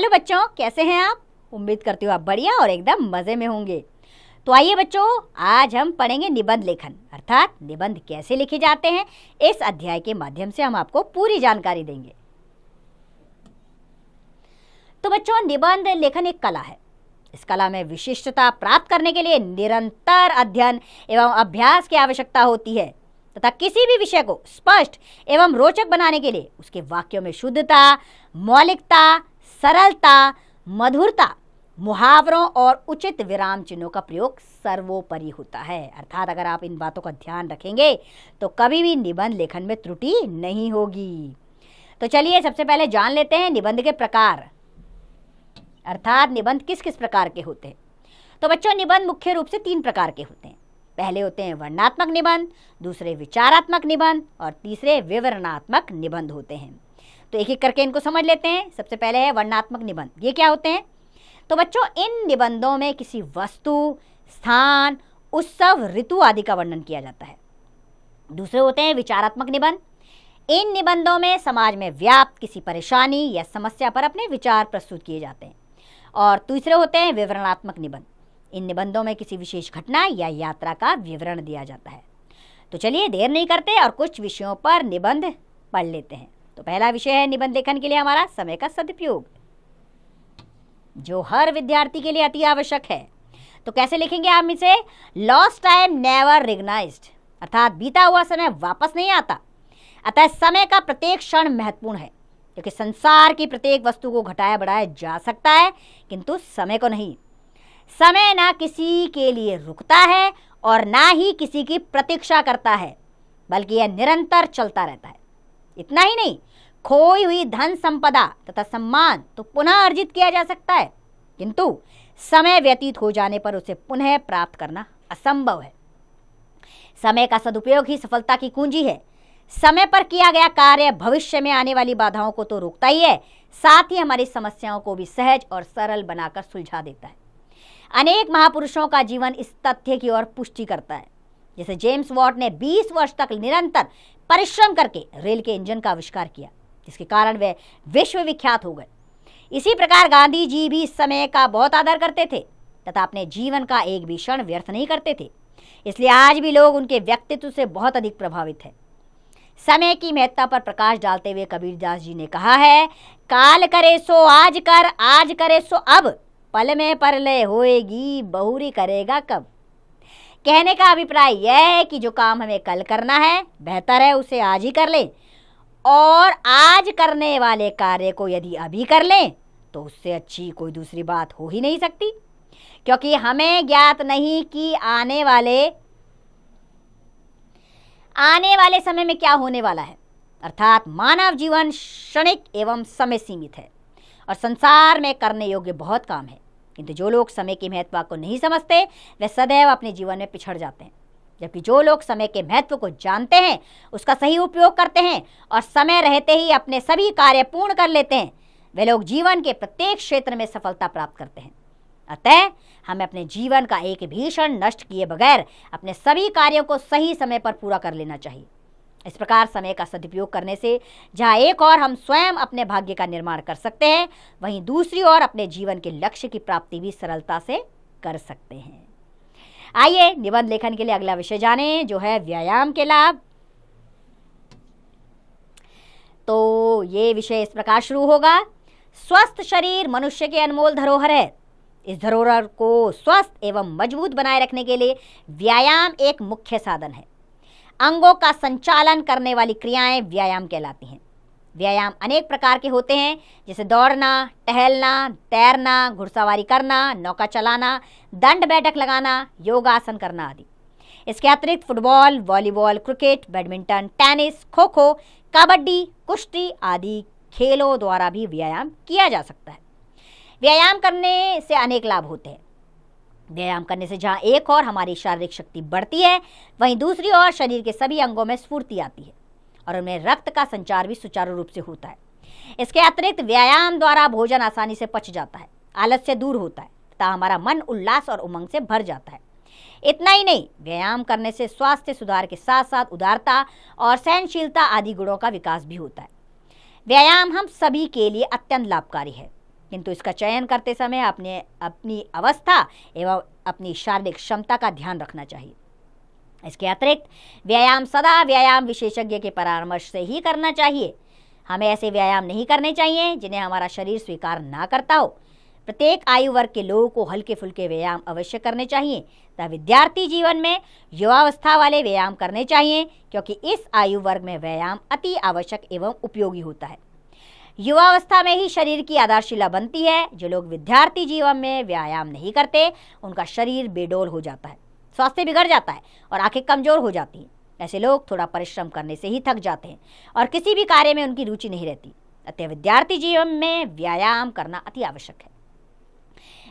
Hello बच्चों, कैसे हैं आप? उम्मीद करती हूँ आप बढ़िया और एकदम मज़े में होंगे। तो आइए बच्चों, आज हम पढ़ेंगे निबंध लेखन, अर्थात निबंध कैसे लिखे जाते हैं। इस अध्याय के माध्यम से हम आपको पूरी जानकारी देंगे। तो बच्चों, निबंध लेखन एक कला है। इस कला में विशिष्टता प्राप्त करने के लिए निरंतर अध्ययन एवं अभ्यास की आवश्यकता होती है तथा किसी भी विषय को स्पष्ट एवं रोचक बनाने के लिए उसके वाक्यों में शुद्धता, मौलिकता, सरलता, मधुरता, मुहावरों और उचित विराम चिन्हों का प्रयोग सर्वोपरि होता है। अर्थात अगर आप इन बातों का ध्यान रखेंगे तो कभी भी निबंध लेखन में त्रुटि नहीं होगी। तो चलिए सबसे पहले जान लेते हैं निबंध के प्रकार, अर्थात निबंध किस किस प्रकार के होते हैं। तो बच्चों, निबंध मुख्य रूप से 3 प्रकार के होते हैं। पहले होते हैं वर्णनात्मक निबंध, दूसरे विचारात्मक निबंध और तीसरे विवरणात्मक निबंध होते हैं। तो एक एक करके इनको समझ लेते हैं। सबसे पहले है वर्णनात्मक निबंध। ये क्या होते हैं? तो बच्चों, इन निबंधों में किसी वस्तु, स्थान, उत्सव, ऋतु आदि का वर्णन किया जाता है। दूसरे होते हैं विचारात्मक निबंध। इन निबंधों में समाज में व्याप्त किसी परेशानी या समस्या पर अपने विचार प्रस्तुत किए जाते हैं। और तीसरे होते हैं विवरणात्मक निबंध। इन निबंधों में किसी विशेष घटना या यात्रा का विवरण दिया जाता है। तो चलिए देर नहीं करते और कुछ विषयों पर निबंध पढ़ लेते हैं। तो पहला विषय है निबंध लेखन के लिए हमारा समय का सदुपयोग, जो हर विद्यार्थी के लिए अति आवश्यक है। तो कैसे लिखेंगे आप इसे? लॉस्ट टाइम नेवर रिकग्नाइज्ड, अर्थात बीता हुआ समय वापस नहीं आता। अतः समय का प्रत्येक क्षण महत्वपूर्ण है, क्योंकि संसार की प्रत्येक वस्तु को घटाया बढ़ाया जा सकता है किंतु समय को नहीं। समय ना किसी के लिए रुकता है और ना ही किसी की प्रतीक्षा करता है, बल्कि यह निरंतर चलता रहता है। इतना ही नहीं, खोई हुई धन संपदा तथा सम्मान तो पुनः अर्जित किया जा सकता है, किंतु समय व्यतीत हो जाने पर उसे पुनः प्राप्त करना असंभव है। समय का सदुपयोग ही सफलता की कुंजी है। समय पर किया गया कार्य भविष्य में आने वाली बाधाओं को तो रोकता ही है, साथ ही हमारी समस्याओं को भी सहज और सरल बनाकर सुलझा देता है। अनेक महापुरुषों का जीवन इस तथ्य की ओर पुष्टि करता है। जैसे जेम्स वॉट ने 20 वर्ष तक निरंतर परिश्रम करके रेल के इंजन का आविष्कार किया, जिसके कारण वे विश्व विख्यात हो गए। इसी प्रकार गांधी जी भी समय का बहुत आदर करते थे तथा अपने जीवन का एक भी क्षण व्यर्थ नहीं करते थे। इसलिए आज भी लोग उनके व्यक्तित्व से बहुत अधिक प्रभावित हैं। समय की महत्ता पर प्रकाश डालते हुए कबीरदास जी ने कहा है, काल करे सो आज कर, आज करे सो अब, पल में परलय होएगी, बहुरी करेगा कब। कहने का अभिप्राय यह है कि जो काम हमें कल करना है, बेहतर है उसे आज ही कर लें, और आज करने वाले कार्य को यदि अभी कर लें तो उससे अच्छी कोई दूसरी बात हो ही नहीं सकती, क्योंकि हमें ज्ञात नहीं कि आने वाले समय में क्या होने वाला है। अर्थात मानव जीवन क्षणिक एवं समय सीमित है और संसार में करने योग्य बहुत काम है, किंतु जो लोग समय की महत्व को नहीं समझते वे सदैव अपने जीवन में पिछड़ जाते हैं। जबकि जो लोग समय के महत्व को जानते हैं, उसका सही उपयोग करते हैं और समय रहते ही अपने सभी कार्य पूर्ण कर लेते हैं, वे लोग जीवन के प्रत्येक क्षेत्र में सफलता प्राप्त करते हैं। अतः हमें अपने जीवन का एक भी क्षण नष्ट किए बगैर अपने सभी कार्यों को सही समय पर पूरा कर लेना चाहिए। इस प्रकार समय का सदुपयोग करने से जहाँ एक और हम स्वयं अपने भाग्य का निर्माण कर सकते हैं, वहीं दूसरी ओर अपने जीवन के लक्ष्य की प्राप्ति भी सरलता से कर सकते हैं। आइए निबंध लेखन के लिए अगला विषय जानें, जो है व्यायाम के लाभ। तो ये विषय इस प्रकार शुरू होगा। स्वस्थ शरीर मनुष्य की अनमोल धरोहर है। इस धरोहर को स्वस्थ एवं मजबूत बनाए रखने के लिए व्यायाम एक मुख्य साधन है। अंगों का संचालन करने वाली क्रियाएं व्यायाम कहलाती हैं। व्यायाम अनेक प्रकार के होते हैं, जैसे दौड़ना, टहलना, तैरना, घुड़सवारी करना, नौका चलाना, दंड बैठक लगाना, योगासन करना आदि। इसके अतिरिक्त football, volleyball, cricket, badminton, tennis, kho kho, kabaddi, कुश्ती आदि खेलों द्वारा भी व्यायाम किया जा सकता है। व्यायाम करने से अनेक लाभ होते हैं। व्यायाम करने से जहाँ एक और हमारी शारीरिक शक्ति बढ़ती है, वहीं दूसरी ओर शरीर के सभी अंगों में स्फूर्ति आती है और उनमें रक्त का संचार भी सुचारू रूप से होता है। इसके अतिरिक्त व्यायाम द्वारा भोजन आसानी से पच जाता है, आलस्य दूर होता है तथा हमारा मन उल्लास और उमंग से भर जाता है। इतना ही नहीं, व्यायाम करने से स्वास्थ्य सुधार के साथ साथ उदारता और सहनशीलता आदि गुणों का विकास भी होता है। व्यायाम हम सभी के लिए अत्यंत लाभकारी है। किंतु इसका चयन करते समय अपनी अवस्था एवं अपनी शारीरिक क्षमता का ध्यान रखना चाहिए। इसके अतिरिक्त व्यायाम सदा व्यायाम विशेषज्ञ के परामर्श से ही करना चाहिए। हमें ऐसे व्यायाम नहीं करने चाहिए जिन्हें हमारा शरीर स्वीकार ना करता हो। प्रत्येक आयु वर्ग के लोगों को हल्के फुल्के व्यायाम अवश्य करने चाहिए तथा विद्यार्थी जीवन में युवावस्था वाले व्यायाम करने चाहिए, क्योंकि इस आयु वर्ग में व्यायाम अति आवश्यक एवं उपयोगी होता है। युवावस्था में ही शरीर की आधारशिला बनती है। जो लोग विद्यार्थी जीवन में व्यायाम नहीं करते उनका शरीर बेडौल हो जाता है, स्वास्थ्य बिगड़ जाता है और आंखें कमजोर हो जाती हैं। ऐसे लोग थोड़ा परिश्रम करने से ही थक जाते हैं और किसी भी कार्य में उनकी रुचि नहीं रहती। अतः विद्यार्थी जीवन में व्यायाम करना अति आवश्यक है।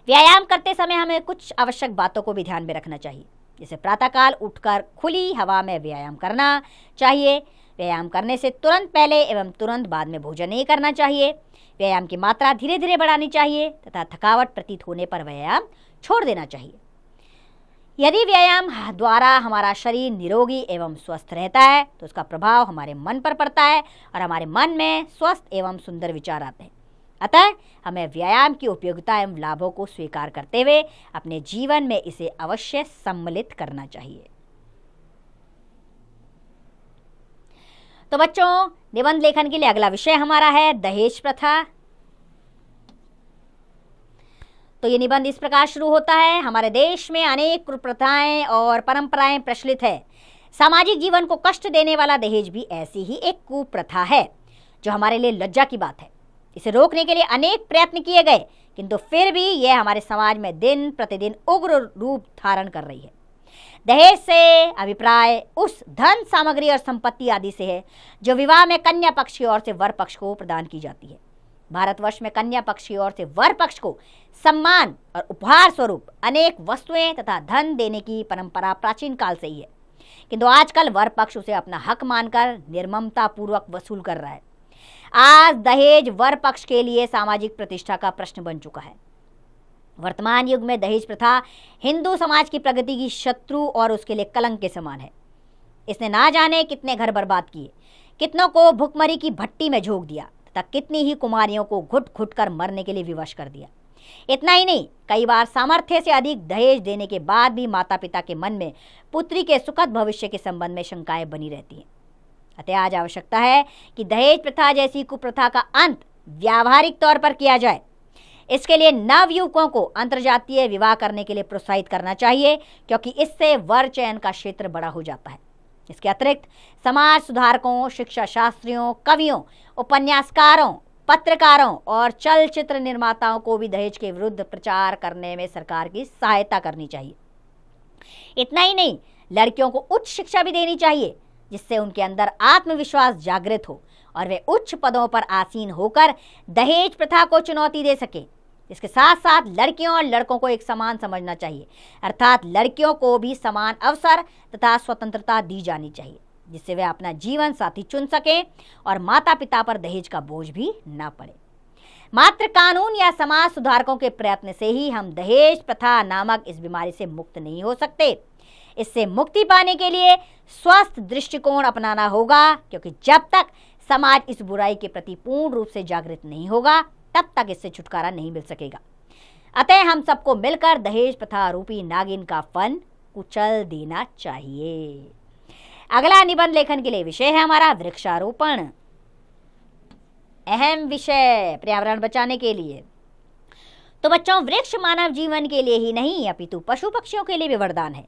व्यायाम करते समय हमें कुछ आवश्यक बातों को भी ध्यान में रखना चाहिए, जैसे प्रातःकाल उठकर खुली हवा में व्यायाम करना चाहिए। व्यायाम करने से तुरंत पहले एवं तुरंत बाद में भोजन नहीं करना चाहिए। व्यायाम की मात्रा धीरे धीरे बढ़ानी चाहिए तथा थकावट प्रतीत होने पर व्यायाम छोड़ देना चाहिए। यदि व्यायाम द्वारा हमारा शरीर निरोगी एवं स्वस्थ रहता है तो उसका प्रभाव हमारे मन पर पड़ता है और हमारे मन में स्वस्थ एवं सुंदर विचार आते हैं। अतः हमें व्यायाम की उपयोगिता एवं लाभों को स्वीकार करते हुए अपने जीवन में इसे अवश्य सम्मिलित करना चाहिए। तो बच्चों, निबंध लेखन के लिए अगला विषय हमारा है दहेज प्रथा। तो ये निबंध इस प्रकार शुरू होता है। हमारे देश में अनेक कुप्रथाएं और परंपराएं प्रचलित है। सामाजिक जीवन को कष्ट देने वाला दहेज भी ऐसी ही एक कुप्रथा है जो हमारे लिए लज्जा की बात है। इसे रोकने के लिए अनेक प्रयत्न किए गए, किंतु फिर भी यह हमारे समाज में दिन प्रतिदिन उग्र रूप धारण कर रही है। दहेज से अभिप्राय उस धन, सामग्री और संपत्ति आदि से है जो विवाह में कन्या पक्ष की ओर से वर पक्ष को प्रदान की जाती है। भारतवर्ष में कन्या पक्ष की ओर से वर पक्ष को सम्मान और उपहार स्वरूप अनेक वस्तुएं तथा धन देने की परंपरा प्राचीन काल से ही है, किंतु आजकल वर पक्ष उसे अपना हक मानकर निर्ममता पूर्वक वसूल कर रहा है। आज दहेज वर पक्ष के लिए सामाजिक प्रतिष्ठा का प्रश्न बन चुका है। वर्तमान युग में दहेज प्रथा हिंदू समाज की प्रगति की शत्रु और उसके लिए कलंक के समान है। इसने ना जाने कितने घर बर्बाद किए, कितनों को भुखमरी की भट्टी में झोंक दिया तथा कितनी ही कुमारियों को घुट घुट कर मरने के लिए विवश कर दिया। इतना ही नहीं, कई बार सामर्थ्य से अधिक दहेज देने के बाद भी माता पिता के मन में पुत्री के सुखद भविष्य के संबंध में शंकाएं बनी रहती हैं। अतः आज आवश्यकता है कि दहेज प्रथा जैसी कुप्रथा का अंत व्यावहारिक तौर पर किया जाए। इसके लिए नवयुवकों को अंतर्जातीय विवाह करने के लिए प्रोत्साहित करना चाहिए, क्योंकि इससे वर चयन का क्षेत्र बड़ा हो जाता है। इसके अतिरिक्त समाज सुधारकों, शिक्षा शास्त्रियों, कवियों, उपन्यासकारों, पत्रकारों और चलचित्र निर्माताओं को भी दहेज के विरुद्ध प्रचार करने में सरकार की सहायता करनी चाहिए। इतना ही नहीं, लड़कियों को उच्च शिक्षा भी देनी चाहिए, जिससे उनके अंदर आत्मविश्वास जागृत हो और वे उच्च पदों पर आसीन होकर दहेज प्रथा को चुनौती दे सके। इसके साथ साथ लड़कियों और लड़कों को एक समान समझना चाहिए, अर्थात लड़कियों को भी समान अवसर तथा स्वतंत्रता दी जानी चाहिए, जिससे वे अपना जीवन साथी चुन सकें और माता पिता पर दहेज का बोझ भी ना पड़े। मात्र कानून या समाज सुधारकों के प्रयत्न से ही हम दहेज प्रथा नामक इस बीमारी से मुक्त नहीं हो सकते। इससे मुक्ति पाने के लिए स्वस्थ दृष्टिकोण अपनाना होगा, क्योंकि जब तक समाज इस बुराई के प्रति पूर्ण रूप से जागृत नहीं होगा तब तक इससे छुटकारा नहीं मिल सकेगा। अतः हम सबको मिलकर दहेज प्रथा रूपी नागिन का फन कुचल देना चाहिए। अगला निबंध लेखन के लिए विषय है हमारा वृक्षारोपण। अहम विषय पर्यावरण बचाने के लिए। तो बच्चों, वृक्ष मानव जीवन के लिए ही नहीं अपितु पशु पक्षियों के लिए भी वरदान है।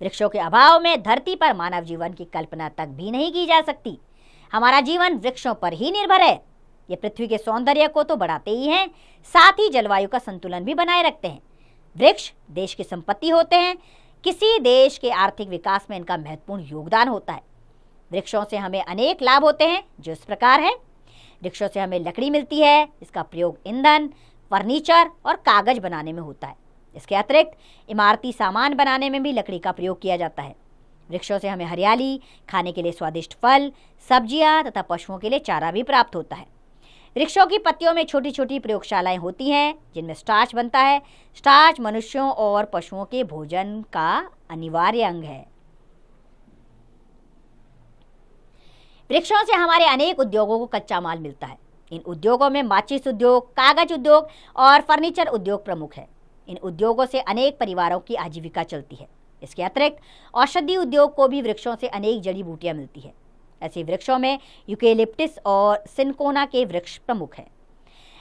वृक्षों के अभाव में धरती पर मानव जीवन की कल्पना तक भी नहीं की जा सकती। हमारा जीवन वृक्षों पर ही निर्भर है। ये पृथ्वी के सौंदर्य को तो बढ़ाते ही हैं, साथ ही जलवायु का संतुलन भी बनाए रखते हैं। वृक्ष देश की संपत्ति होते हैं। किसी देश के आर्थिक विकास में इनका महत्वपूर्ण योगदान होता है। वृक्षों से हमें अनेक लाभ होते हैं, जो इस प्रकार है। वृक्षों से हमें लकड़ी मिलती है। इसका प्रयोग ईंधन, फर्नीचर और कागज बनाने में होता है। इसके अतिरिक्त इमारती सामान बनाने में भी लकड़ी का प्रयोग किया जाता है। वृक्षों से हमें हरियाली, खाने के लिए स्वादिष्ट फल, सब्जियां तथा पशुओं के लिए चारा भी प्राप्त होता है। वृक्षों की पत्तियों में छोटी छोटी प्रयोगशालाएं होती हैं, जिनमें स्टार्च बनता है। स्टार्च मनुष्यों और पशुओं के भोजन का अनिवार्य अंग है। वृक्षों से हमारे अनेक उद्योगों को कच्चा माल मिलता है। इन उद्योगों में माचिस उद्योग, कागज उद्योग और फर्नीचर उद्योग प्रमुख है। इन उद्योगों से अनेक परिवारों की आजीविका चलती है। इसके अतिरिक्त औषधि उद्योग को भी वृक्षों से अनेक जड़ी बूटियां मिलती है। ऐसे वृक्षों में यूकेलिप्टिस और सिनकोना के वृक्ष प्रमुख हैं।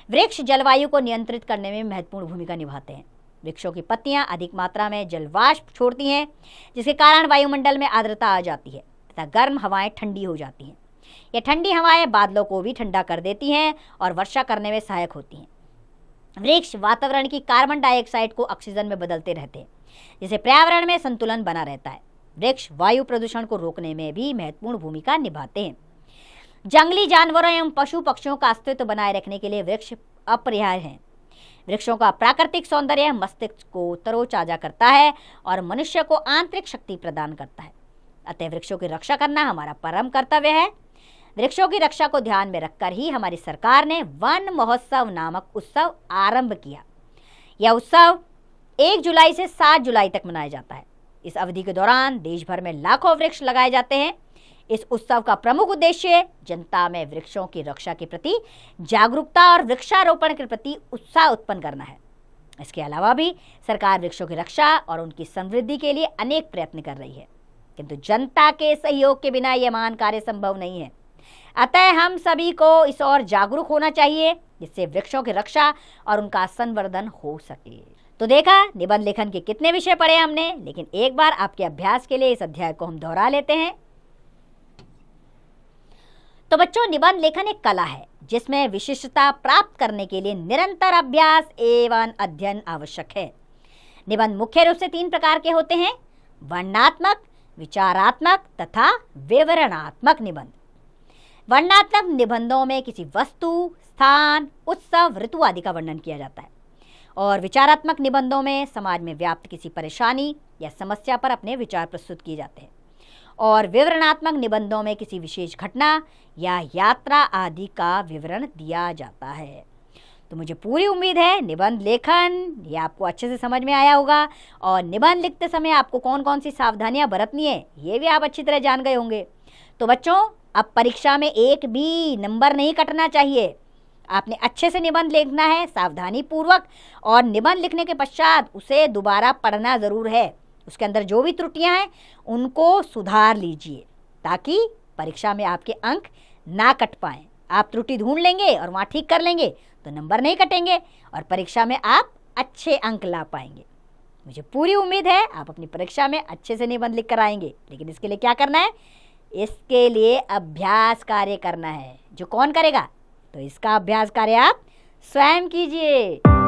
वृक्ष जलवायु को नियंत्रित करने में महत्वपूर्ण भूमिका निभाते हैं। वृक्षों की पत्तियां अधिक मात्रा में जलवाष्प छोड़ती हैं, जिसके कारण वायुमंडल में आर्द्रता आ जाती है तथा गर्म हवाएं ठंडी हो जाती हैं। ये ठंडी हवाएं बादलों को भी ठंडा कर देती हैं और वर्षा करने में सहायक होती हैं। वृक्ष वातावरण की कार्बन डाइऑक्साइड को ऑक्सीजन में बदलते रहते हैं, जिससे पर्यावरण में संतुलन बना रहता है। वृक्ष वायु प्रदूषण को रोकने में भी महत्वपूर्ण भूमिका निभाते हैं। जंगली जानवरों एवं पशु पक्षियों का अस्तित्व बनाए रखने के लिए वृक्ष अपरिहार्य हैं। वृक्षों का प्राकृतिक सौंदर्य मस्तिष्क को तरोताजा करता है और मनुष्य को आंतरिक शक्ति प्रदान करता है। अतः वृक्षों की रक्षा करना हमारा परम कर्तव्य है। वृक्षों की रक्षा को ध्यान में रखकर ही हमारी सरकार ने वन महोत्सव नामक उत्सव आरंभ किया। यह उत्सव 1 जुलाई से 7 जुलाई तक मनाया जाता है। इस अवधि के दौरान देश भर में लाखों वृक्ष लगाए जाते हैं। इस उत्सव का प्रमुख उद्देश्य जनता में वृक्षों की रक्षा के प्रति जागरूकता और वृक्षारोपण के प्रति उत्साह उत्पन्न करना है। इसके अलावा भी सरकार वृक्षों की रक्षा और उनकी समृद्धि के लिए अनेक प्रयत्न कर रही है, किंतु जनता के सहयोग के बिना यह महान कार्य संभव नहीं है। अतः हम सभी को इस ओर जागरूक होना चाहिए, जिससे वृक्षों की रक्षा और उनका संवर्धन हो सके। तो देखा निबंध लेखन के कितने विषय पढ़े हमने, लेकिन एक बार आपके अभ्यास के लिए इस अध्याय को हम दोहरा लेते हैं। तो बच्चों, निबंध लेखन एक कला है जिसमें विशिष्टता प्राप्त करने के लिए निरंतर अभ्यास एवं अध्ययन आवश्यक है। निबंध मुख्य रूप से 3 प्रकार के होते हैं: वर्णनात्मक, विचारात्मक तथा विवरणात्मक निबंध। वर्णनात्मक निबंधों में किसी वस्तु, स्थान, उत्सव, ऋतु आदि का वर्णन किया जाता है, और विचारात्मक निबंधों में समाज में व्याप्त किसी परेशानी या समस्या पर अपने विचार प्रस्तुत किए जाते हैं, और विवरणात्मक निबंधों में किसी विशेष घटना या यात्रा आदि का विवरण दिया जाता है। तो मुझे पूरी उम्मीद है निबंध लेखन ये आपको अच्छे से समझ में आया होगा, और निबंध लिखते समय आपको कौन कौन सी सावधानियां बरतनी है ये भी आप अच्छी तरह जान गए होंगे। तो बच्चों, अब परीक्षा में एक भी नंबर नहीं कटना चाहिए। आपने अच्छे से निबंध लिखना है, सावधानी पूर्वक, और निबंध लिखने के पश्चात उसे दोबारा पढ़ना ज़रूर है। उसके अंदर जो भी त्रुटियां हैं उनको सुधार लीजिए, ताकि परीक्षा में आपके अंक ना कट पाएं। आप त्रुटि ढूंढ लेंगे और वहाँ ठीक कर लेंगे तो नंबर नहीं कटेंगे और परीक्षा में आप अच्छे अंक ला पाएंगे। मुझे पूरी उम्मीद है आप अपनी परीक्षा में अच्छे से निबंध लिख कर आएंगे, लेकिन इसके लिए क्या करना है? इसके लिए अभ्यास कार्य करना है। जो कौन करेगा? तो इसका अभ्यास कार्य आप स्वयं कीजिए।